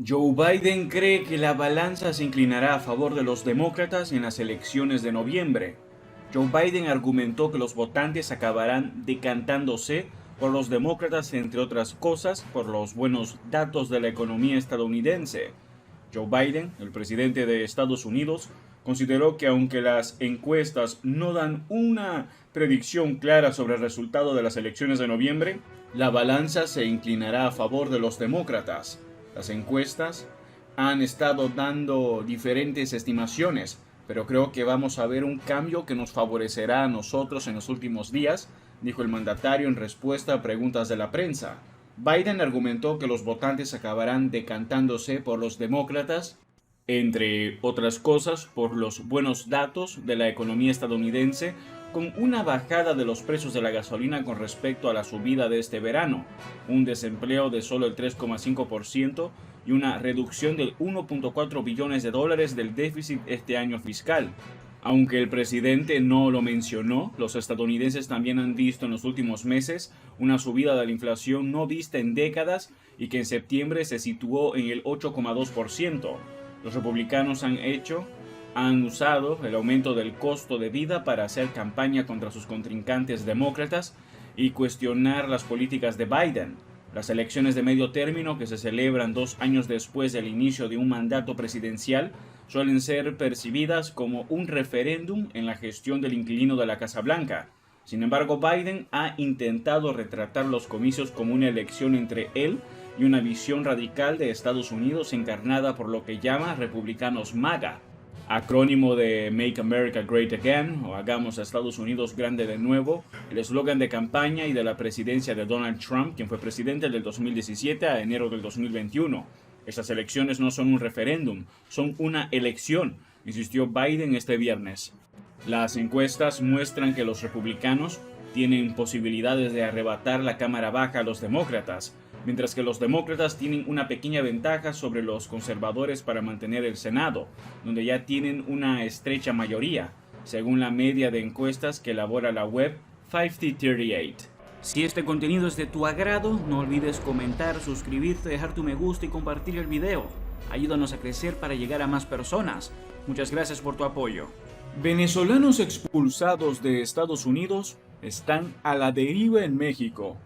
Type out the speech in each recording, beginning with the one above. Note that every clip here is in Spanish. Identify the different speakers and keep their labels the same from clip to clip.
Speaker 1: Joe Biden cree que la balanza se inclinará a favor de los demócratas en las elecciones de noviembre. Joe Biden argumentó que los votantes acabarán decantándose por los demócratas, entre otras cosas, por los buenos datos de la economía estadounidense. Joe Biden, el presidente de Estados Unidos, consideró que aunque las encuestas no dan una predicción clara sobre el resultado de las elecciones de noviembre, la balanza se inclinará a favor de los demócratas. Las encuestas han estado dando diferentes estimaciones, pero creo que vamos a ver un cambio que nos favorecerá a nosotros en los últimos días, dijo el mandatario en respuesta a preguntas de la prensa. Biden argumentó que los votantes acabarán decantándose por los demócratas, entre otras cosas, por los buenos datos de la economía estadounidense, con una bajada de los precios de la gasolina con respecto a la subida de este verano, un desempleo de solo el 3,5% y una reducción del 1,4 billones de dólares del déficit este año fiscal. Aunque el presidente no lo mencionó, los estadounidenses también han visto en los últimos meses una subida de la inflación no vista en décadas y que en septiembre se situó en el 8,2%. Los republicanos han usado el aumento del costo de vida para hacer campaña contra sus contrincantes demócratas y cuestionar las políticas de Biden. Las elecciones de medio término, que se celebran 2 años después del inicio de un mandato presidencial, suelen ser percibidas como un referéndum en la gestión del inquilino de la Casa Blanca. Sin embargo, Biden ha intentado retratar los comicios como una elección entre él y una visión radical de Estados Unidos encarnada por lo que llama republicanos MAGA, acrónimo de Make America Great Again, o Hagamos a Estados Unidos grande de nuevo, el eslogan de campaña y de la presidencia de Donald Trump, quien fue presidente del 2017 a enero del 2021. Estas elecciones no son un referéndum, son una elección, insistió Biden este viernes. Las encuestas muestran que los republicanos tienen posibilidades de arrebatar la Cámara Baja a los demócratas, mientras que los demócratas tienen una pequeña ventaja sobre los conservadores para mantener el Senado, donde ya tienen una estrecha mayoría, según la media de encuestas que elabora la web 5038. Si este contenido es de tu agrado, no olvides comentar, suscribirte, dejar tu me gusta y compartir el video. Ayúdanos a crecer para llegar a más personas. Muchas gracias por tu apoyo. Venezolanos expulsados de Estados Unidos están a la deriva en México.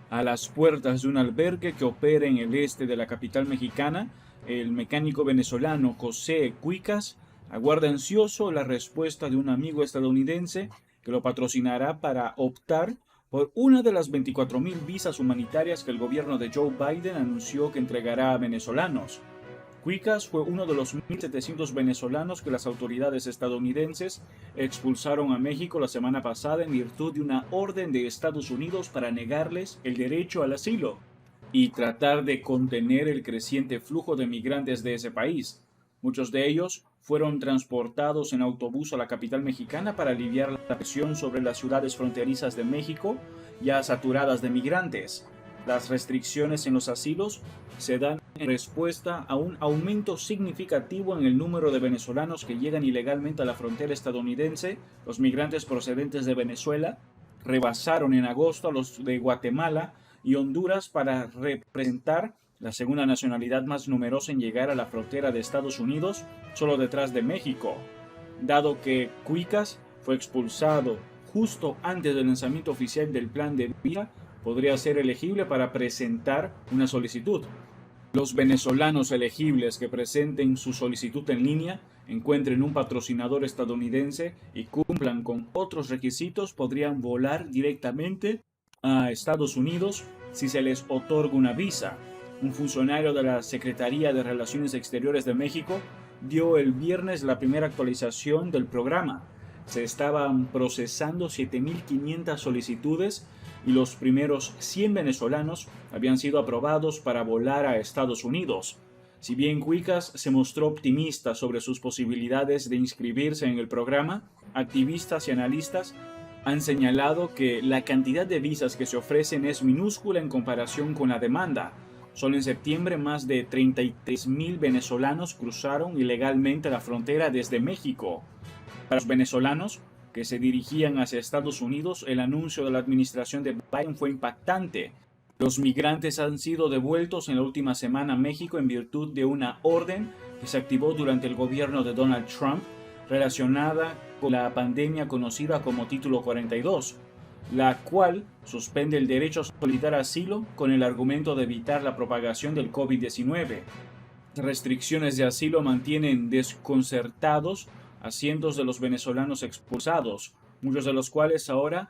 Speaker 1: A las puertas de un albergue que opera en el este de la capital mexicana, el mecánico venezolano José Cuicas aguarda ansioso la respuesta de un amigo estadounidense que lo patrocinará para optar por una de las 24,000 visas humanitarias que el gobierno de Joe Biden anunció que entregará a venezolanos. Cuicas fue uno de los 1,700 venezolanos que las autoridades estadounidenses expulsaron a México la semana pasada en virtud de una orden de Estados Unidos para negarles el derecho al asilo y tratar de contener el creciente flujo de migrantes de ese país. Muchos de ellos fueron transportados en autobús a la capital mexicana para aliviar la presión sobre las ciudades fronterizas de México, ya saturadas de migrantes. Las restricciones en los asilos se dan en respuesta a un aumento significativo en el número de venezolanos que llegan ilegalmente a la frontera estadounidense. Los migrantes procedentes de Venezuela rebasaron en agosto a los de Guatemala y Honduras para representar la segunda nacionalidad más numerosa en llegar a la frontera de Estados Unidos, solo detrás de México. Dado que Cuicas fue expulsado justo antes del lanzamiento oficial del plan de visa, podría ser elegible para presentar una solicitud. Los venezolanos elegibles que presenten su solicitud en línea, encuentren un patrocinador estadounidense y cumplan con otros requisitos podrían volar directamente a Estados Unidos si se les otorga una visa. Un funcionario de la Secretaría de Relaciones Exteriores de México dio el viernes la primera actualización del programa. Se estaban procesando 7,500 solicitudes y los primeros 100 venezolanos habían sido aprobados para volar a Estados Unidos. Si bien Cuicas se mostró optimista sobre sus posibilidades de inscribirse en el programa, activistas y analistas han señalado que la cantidad de visas que se ofrecen es minúscula en comparación con la demanda. Solo en septiembre más de 33,000 venezolanos cruzaron ilegalmente la frontera desde México. Para los venezolanos que se dirigían hacia Estados Unidos, el anuncio de la administración de Biden fue impactante. Los migrantes han sido devueltos en la última semana a México en virtud de una orden que se activó durante el gobierno de Donald Trump relacionada con la pandemia conocida como Título 42, la cual suspende el derecho a solicitar asilo con el argumento de evitar la propagación del COVID-19. Las restricciones de asilo mantienen desconcertados a cientos de los venezolanos expulsados, muchos de los cuales ahora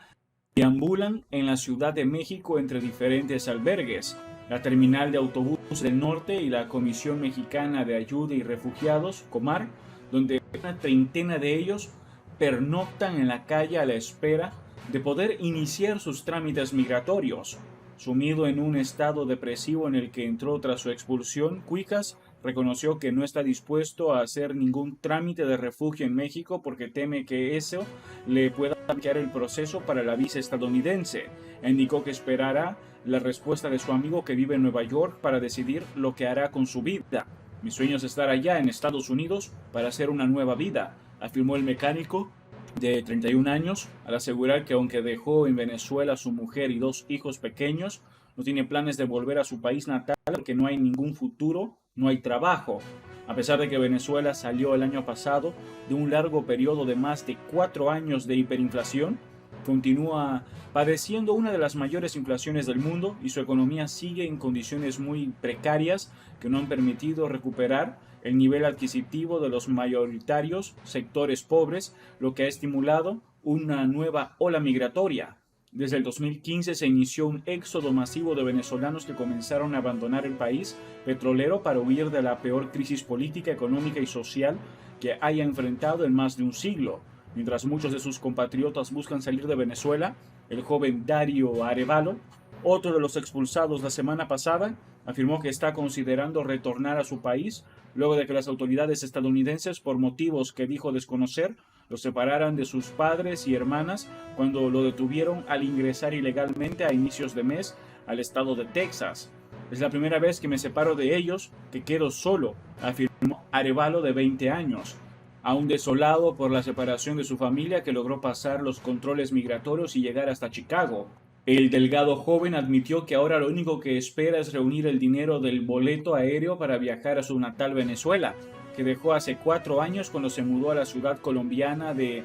Speaker 1: deambulan en la Ciudad de México entre diferentes albergues, la Terminal de Autobuses del Norte y la Comisión Mexicana de Ayuda y Refugiados, Comar, donde una treintena de ellos pernoctan en la calle a la espera de poder iniciar sus trámites migratorios. Sumido en un estado depresivo en el que entró tras su expulsión, Cuicas reconoció que no está dispuesto a hacer ningún trámite de refugio en México porque teme que eso le pueda cambiar el proceso para la visa estadounidense. Indicó que esperará la respuesta de su amigo que vive en Nueva York para decidir lo que hará con su vida. Mi sueño es estar allá en Estados Unidos para hacer una nueva vida, afirmó el mecánico de 31 años, al asegurar que aunque dejó en Venezuela a su mujer y 2 hijos pequeños, no tiene planes de volver a su país natal porque no hay ningún futuro, no hay trabajo. A pesar de que Venezuela salió el año pasado de un largo periodo de más de 4 años de hiperinflación, continúa padeciendo una de las mayores inflaciones del mundo y su economía sigue en condiciones muy precarias que no han permitido recuperar el nivel adquisitivo de los mayoritarios sectores pobres, lo que ha estimulado una nueva ola migratoria. Desde el 2015 se inició un éxodo masivo de venezolanos que comenzaron a abandonar el país petrolero para huir de la peor crisis política, económica y social que haya enfrentado en más de un siglo. Mientras muchos de sus compatriotas buscan salir de Venezuela, el joven Dario Arevalo, otro de los expulsados la semana pasada, afirmó que está considerando retornar a su país luego de que las autoridades estadounidenses, por motivos que dijo desconocer, lo separaran de sus padres y hermanas cuando lo detuvieron al ingresar ilegalmente a inicios de mes al estado de Texas. Es la primera vez que me separo de ellos, que quedo solo, afirmó Arevalo, de 20 años. Aún desolado por la separación de su familia, que logró pasar los controles migratorios y llegar hasta Chicago. El delgado joven admitió que ahora lo único que espera es reunir el dinero del boleto aéreo para viajar a su natal Venezuela, que dejó hace 4 años cuando se mudó a la ciudad colombiana de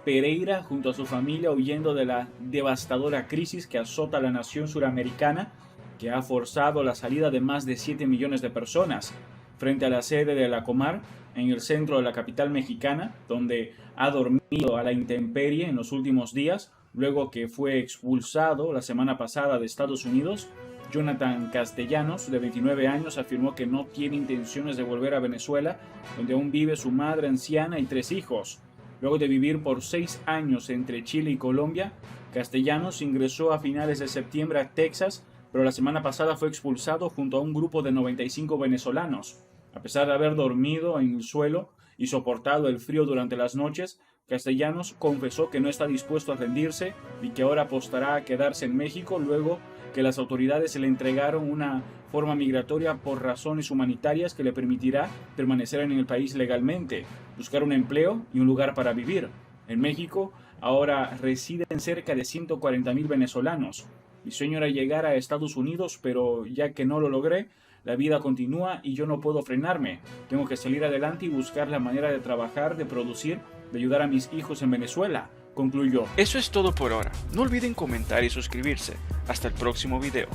Speaker 1: Pereira junto a su familia, huyendo de la devastadora crisis que azota a la nación suramericana, que ha forzado la salida de más de 7 millones de personas. Frente a la sede de la Comar, en el centro de la capital mexicana, donde ha dormido a la intemperie en los últimos días, luego que fue expulsado la semana pasada de Estados Unidos, Jonathan Castellanos, de 29 años, afirmó que no tiene intenciones de volver a Venezuela, donde aún vive su madre anciana y 3 hijos. Luego de vivir por 6 años entre Chile y Colombia, Castellanos ingresó a finales de septiembre a Texas, pero la semana pasada fue expulsado junto a un grupo de 95 venezolanos. A pesar de haber dormido en el suelo y soportado el frío durante las noches, Castellanos confesó que no está dispuesto a rendirse y que ahora apostará a quedarse en México luego que las autoridades le entregaron una forma migratoria por razones humanitarias que le permitirá permanecer en el país legalmente, buscar un empleo y un lugar para vivir. En México ahora residen cerca de 140,000 venezolanos. Mi sueño era llegar a Estados Unidos, pero ya que no lo logré, la vida continúa y yo no puedo frenarme. Tengo que salir adelante y buscar la manera de trabajar, de producir, de ayudar a mis hijos en Venezuela, concluyó.
Speaker 2: Eso es todo por ahora. No olviden comentar y suscribirse. Hasta el próximo video.